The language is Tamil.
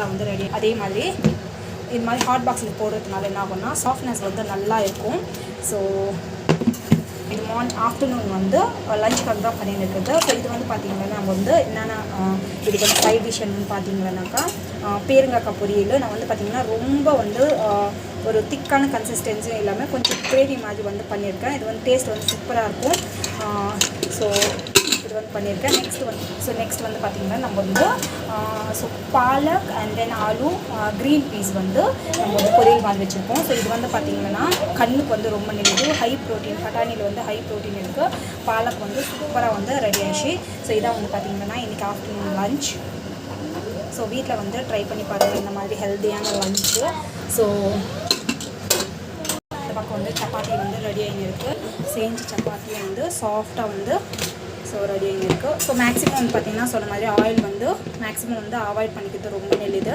மசாலா வந்து ரெடி. அதே மாதிரி இது மாதிரி ஹாட் பாக்ஸில் போடுறதுனால என்ன ஆகும்னா சாஃப்ட்னஸ் வந்து நல்லா இருக்கும். ஸோ இது ஆஃப்டர்நூன் வந்து லஞ்சுக்காக தான் பண்ணியிருக்குது. ஸோ இது வந்து பார்த்திங்கன்னா நம்ம வந்து என்னென்ன இதுக்கு வந்து சைட் டிஷ் என்னன்னு பார்த்தீங்கன்னாக்கா பேருங்காக்காய் பொரியல். நான் வந்து பார்த்திங்கன்னா ரொம்ப வந்து ஒரு திக்கான கன்சிஸ்டன்சியும் இல்லாமல் கொஞ்சம் கிரேவி மாதிரி வந்து பண்ணியிருக்கேன். இது வந்து டேஸ்ட் வந்து சூப்பராக இருக்கும். ஸோ இது வந்து பண்ணியிருக்கேன். நெக்ஸ்ட் வந்து பார்த்திங்கன்னா நம்ம வந்து so palak and then aloo green peas வந்து நம்ம வந்து பொரியல் மாதிரி வச்சுருக்கோம். ஸோ இது வந்து பார்த்திங்கன்னா கண்ணுக்கு வந்து ரொம்ப நல்லது. ஹை ப்ரோட்டீன், பட்டாணியில் வந்து ஹை ப்ரோட்டீன் இருக்குது. பாலக் வந்து சூப்பராக வந்து ரெடி ஆகிடுச்சு. ஸோ இதான் வந்து பார்த்திங்கன்னா இன்றைக்கி ஆஃப்டர்நூன் லஞ்ச். ஸோ வீட்டில் வந்து ட்ரை பண்ணி பாருங்கள் இந்த மாதிரி ஹெல்த்தியான லஞ்சு. ஸோ இந்த பக்கம் வந்து சப்பாத்தி வந்து ரெடி ஆகிருக்கு. செஞ்ச சப்பாத்தி வந்து சாஃப்டாக வந்து ஸோ ரெடி ஆகிருக்கு. ஸோ மேக்ஸிமம் வந்து பார்த்திங்கன்னா சொன்ன மாதிரி ஆயில் வந்து மேக்ஸிமம் வந்து அவாய்ட் பண்ணிக்கிறது ரொம்ப நல்லது.